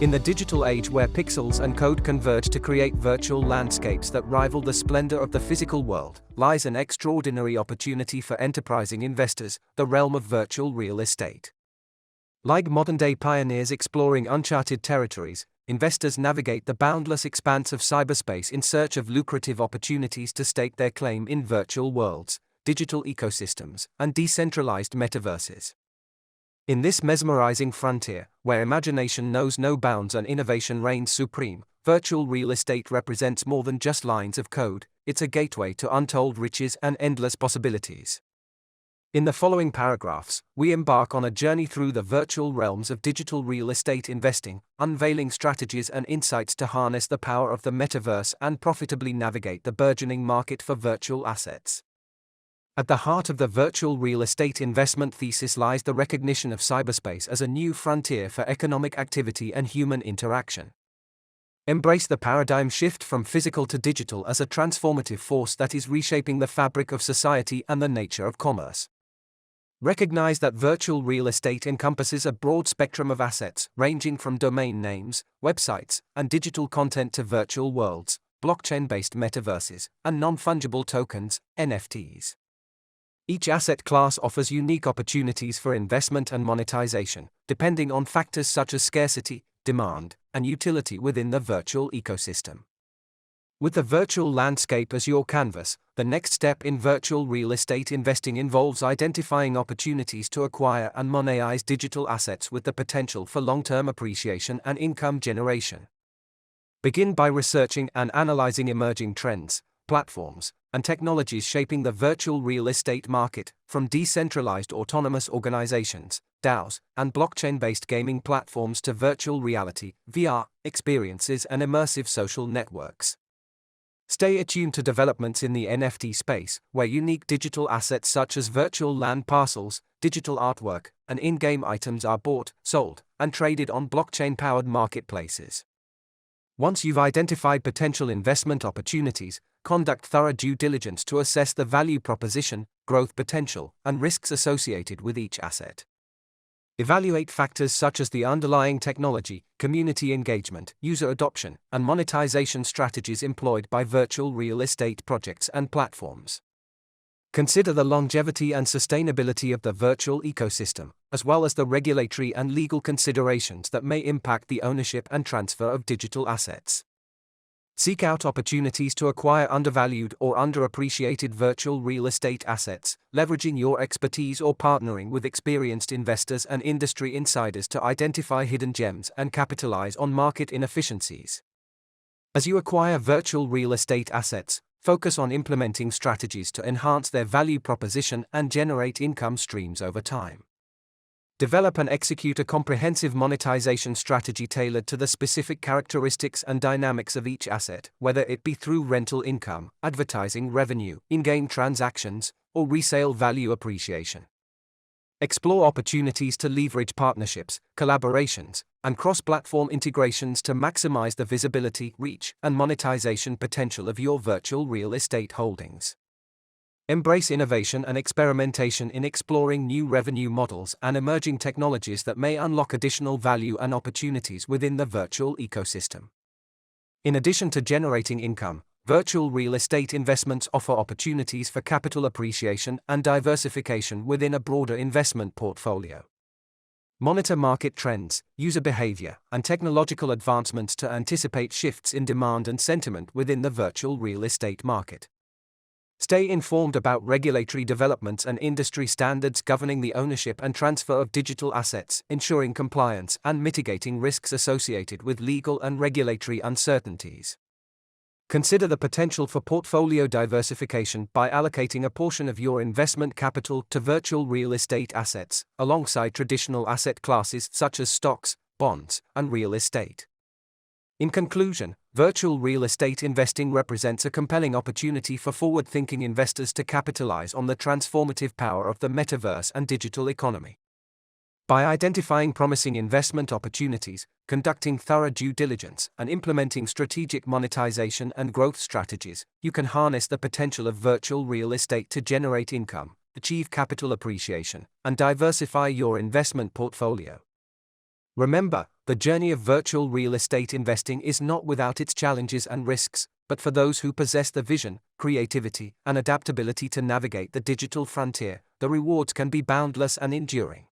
In the digital age where pixels and code converge to create virtual landscapes that rival the splendor of the physical world, lies an extraordinary opportunity for enterprising investors, the realm of virtual real estate. Like modern-day pioneers exploring uncharted territories, investors navigate the boundless expanse of cyberspace in search of lucrative opportunities to stake their claim in virtual worlds, digital ecosystems, and decentralized metaverses. In this mesmerizing frontier, where imagination knows no bounds and innovation reigns supreme, virtual real estate represents more than just lines of code. It's a gateway to untold riches and endless possibilities. In the following paragraphs, we embark on a journey through the virtual realms of digital real estate investing, unveiling strategies and insights to harness the power of the metaverse and profitably navigate the burgeoning market for virtual assets. At the heart of the virtual real estate investment thesis lies the recognition of cyberspace as a new frontier for economic activity and human interaction. Embrace the paradigm shift from physical to digital as a transformative force that is reshaping the fabric of society and the nature of commerce. Recognize that virtual real estate encompasses a broad spectrum of assets, ranging from domain names, websites, and digital content to virtual worlds, blockchain-based metaverses, and non-fungible tokens, NFTs. Each asset class offers unique opportunities for investment and monetization, depending on factors such as scarcity, demand, and utility within the virtual ecosystem. With the virtual landscape as your canvas, the next step in virtual real estate investing involves identifying opportunities to acquire and monetize digital assets with the potential for long-term appreciation and income generation. Begin by researching and analyzing emerging trends, platforms, and technologies shaping the virtual real estate market, from decentralized autonomous organizations, DAOs, and blockchain-based gaming platforms to virtual reality, VR, experiences and immersive social networks. Stay attuned to developments in the NFT space, where unique digital assets such as virtual land parcels, digital artwork, and in-game items are bought, sold, and traded on blockchain-powered marketplaces. Once you've identified potential investment opportunities, conduct thorough due diligence to assess the value proposition, growth potential, and risks associated with each asset. Evaluate factors such as the underlying technology, community engagement, user adoption, and monetization strategies employed by virtual real estate projects and platforms. Consider the longevity and sustainability of the virtual ecosystem, as well as the regulatory and legal considerations that may impact the ownership and transfer of digital assets. Seek out opportunities to acquire undervalued or underappreciated virtual real estate assets, leveraging your expertise or partnering with experienced investors and industry insiders to identify hidden gems and capitalize on market inefficiencies. As you acquire virtual real estate assets, focus on implementing strategies to enhance their value proposition and generate income streams over time. Develop and execute a comprehensive monetization strategy tailored to the specific characteristics and dynamics of each asset, whether it be through rental income, advertising revenue, in-game transactions, or resale value appreciation. Explore opportunities to leverage partnerships, collaborations, and cross-platform integrations to maximize the visibility, reach, and monetization potential of your virtual real estate holdings. Embrace innovation and experimentation in exploring new revenue models and emerging technologies that may unlock additional value and opportunities within the virtual ecosystem. In addition to generating income, virtual real estate investments offer opportunities for capital appreciation and diversification within a broader investment portfolio. Monitor market trends, user behavior, and technological advancements to anticipate shifts in demand and sentiment within the virtual real estate market. Stay informed about regulatory developments and industry standards governing the ownership and transfer of digital assets, ensuring compliance and mitigating risks associated with legal and regulatory uncertainties. Consider the potential for portfolio diversification by allocating a portion of your investment capital to virtual real estate assets, alongside traditional asset classes such as stocks, bonds, and real estate. In conclusion, virtual real estate investing represents a compelling opportunity for forward-thinking investors to capitalize on the transformative power of the metaverse and digital economy. By identifying promising investment opportunities, conducting thorough due diligence, and implementing strategic monetization and growth strategies, you can harness the potential of virtual real estate to generate income, achieve capital appreciation, and diversify your investment portfolio. Remember, the journey of virtual real estate investing is not without its challenges and risks, but for those who possess the vision, creativity, and adaptability to navigate the digital frontier, the rewards can be boundless and enduring.